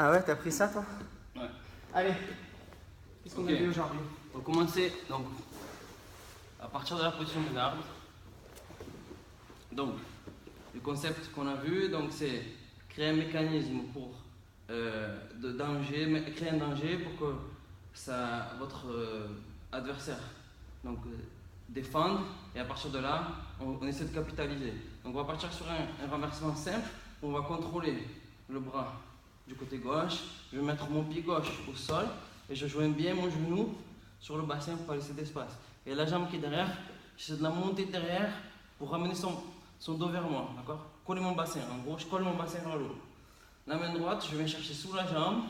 Ah ouais, t'as pris ça toi? Ouais. Allez, qu'est-ce qu'on a vu aujourd'hui? On va commencer donc à partir de la position de l'arbre. Donc, le concept qu'on a vu, donc c'est créer un mécanisme pour de danger, créer un danger pour que votre adversaire défende, et à partir de là, on essaie de capitaliser. Donc, on va partir sur un renversement simple où on va contrôler le bras du côté gauche. Je vais mettre mon pied gauche au sol et je joins bien mon genou sur le bassin pour pas laisser d'espace. Et la jambe qui est derrière, j'essaie de la monter derrière pour ramener son dos vers moi, d'accord? Coller mon bassin, en gros, je colle mon bassin vers le haut. La main droite, je viens chercher sous la jambe,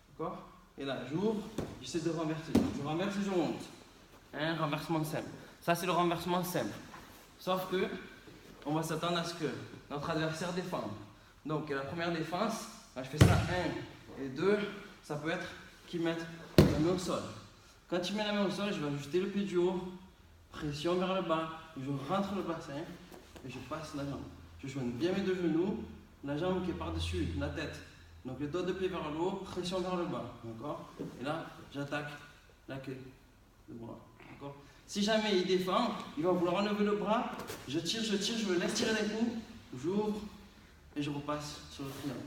d'accord? Et là, j'ouvre, j'essaie de renverser. Je renverse et je monte. Un renversement simple. Ça, c'est le renversement simple. Sauf que, on va s'attendre à ce que notre adversaire défende. Donc, la première défense, là, je fais ça 1 et 2, ça peut être qu'il mette la main au sol. Quand il met la main au sol, je vais ajuster le pied du haut, pression vers le bas, je rentre le bassin et je passe la jambe. Je joins bien mes deux genoux, la jambe qui est par-dessus la tête. Donc les doigts de pied vers le haut, pression vers le bas. D'accord? Et là, j'attaque la queue, le bras. D'accord? Si jamais il défend, il va vouloir enlever le bras, je tire, je me laisse tirer d'un coup, j'ouvre et je repasse sur le triangle.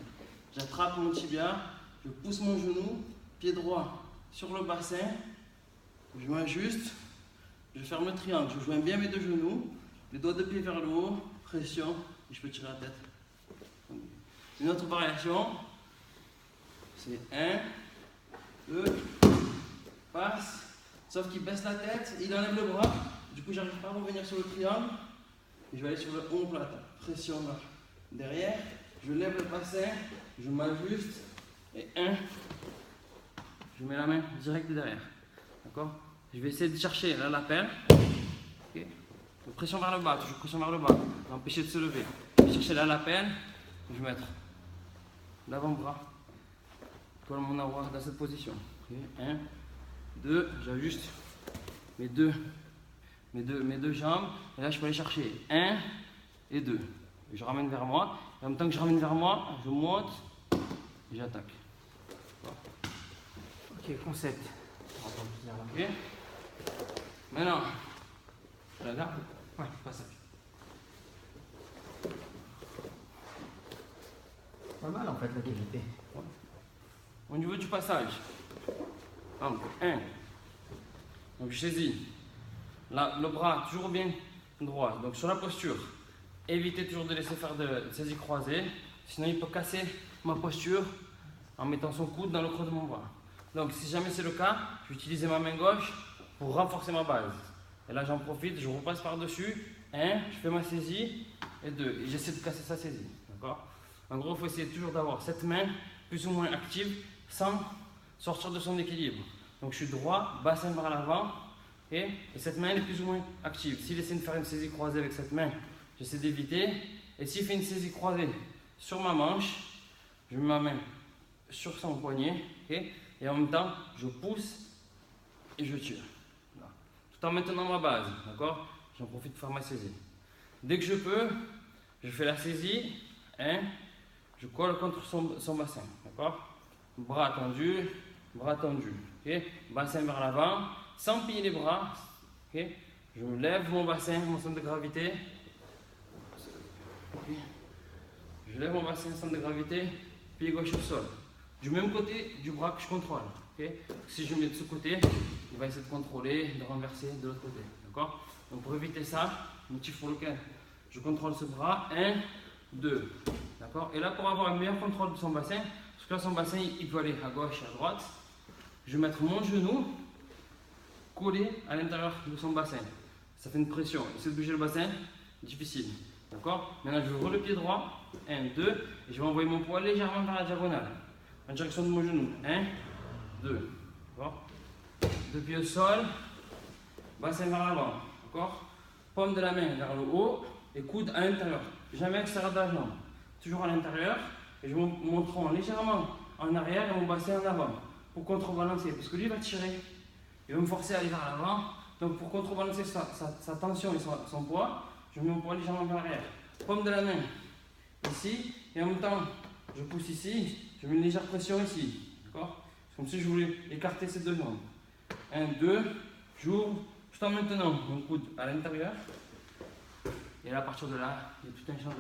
J'attrape mon tibia, je pousse mon genou, pied droit sur le bassin, je m'ajuste, je ferme le triangle, je joins bien mes deux genoux, les doigts de pied vers le haut, pression, et je peux tirer la tête. Une autre variation, c'est 1, 2, passe, sauf qu'il baisse la tête, il enlève le bras, du coup j'arrive pas à revenir sur le triangle, et je vais aller sur le omoplata, pression là. Derrière, je lève le bassin, je m'ajuste, et 1, je mets la main direct derrière. D'accord? Je vais essayer de chercher la lapelle. Okay. Pression vers le bas, toujours pression vers le bas, empêcher de se lever. Je vais chercher la lapelle, je vais mettre l'avant-bras, colle mon avoir dans cette position. Okay. 1, 2, j'ajuste mes deux jambes, et là je peux aller chercher 1 et 2. Je ramène vers moi, et en même temps que je ramène vers moi, je monte et j'attaque. Ok, concept. Ok. Maintenant, je la garde. Ouais, passage. Pas mal en fait la qualité. Au niveau du passage, donc 1, donc je saisis le bras toujours bien droit, donc sur la posture, évitez toujours de laisser faire de saisie croisée, sinon il peut casser ma posture en mettant son coude dans le creux de mon bras. Donc si jamais c'est le cas, je vais utiliser ma main gauche pour renforcer ma base. Et là j'en profite, je repasse par-dessus, 1, je fais ma saisie, et 2, et j'essaie de casser sa saisie. D'accord? En gros, il faut essayer toujours d'avoir cette main plus ou moins active sans sortir de son équilibre. Donc je suis droit, bassin vers l'avant, et cette main elle est plus ou moins active. S'il essaie de faire une saisie croisée avec cette main, j'essaie d'éviter. Et s'il fait une saisie croisée sur ma manche, je mets ma main sur son poignet, okay, et en même temps, je pousse et je tire. Là. Tout en maintenant ma base, d'accord? J'en profite pour faire ma saisie. Dès que je peux, je fais la saisie, 1, je colle contre son bassin, d'accord? Bras tendu, okay? Bassin vers l'avant, sans plier les bras, okay? Je me lève mon bassin, mon centre de gravité, okay? Je lève mon bassin, centre de gravité, pied gauche au sol. Du même côté du bras que je contrôle. Okay? Si je mets de ce côté, il va essayer de contrôler, de renverser de l'autre côté. D'accord? Donc pour éviter ça, motif pour lequel je contrôle ce bras, 1, 2. D'accord? Et là, pour avoir un meilleur contrôle de son bassin, parce que là, son bassin, il peut aller à gauche et à droite, je vais mettre mon genou collé à l'intérieur de son bassin. Ça fait une pression. Essayer de bouger le bassin, difficile. D'accord? Maintenant, je roule le pied droit, 1, 2, et je vais envoyer mon poids légèrement vers la diagonale. En direction de mon genou. 1, 2. D'accord? Deux pieds au sol, bassin vers l'avant. D'accord? Paume de la main vers le haut et coude à l'intérieur. Jamais extérieur de la jambe. Toujours à l'intérieur. Et je monte mon tronc légèrement en arrière et mon bassin en avant. Pour contrebalancer. Parce que lui il va tirer. Il va me forcer à aller vers l'avant. Donc pour contrebalancer sa tension et son poids, je mets mon poids légèrement vers l'arrière. Paume de la main ici. Et en même temps, je pousse ici. Je mets une légère pression ici. D'accord? Comme si je voulais écarter ces deux jambes. 1, 2, j'ouvre, tout en maintenant mon coude à l'intérieur. Et là, à partir de là, il y a tout un champ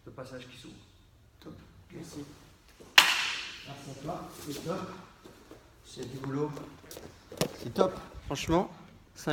de passage qui s'ouvre. Top. Merci. Merci à toi. C'est top. C'est du boulot. C'est top. Franchement.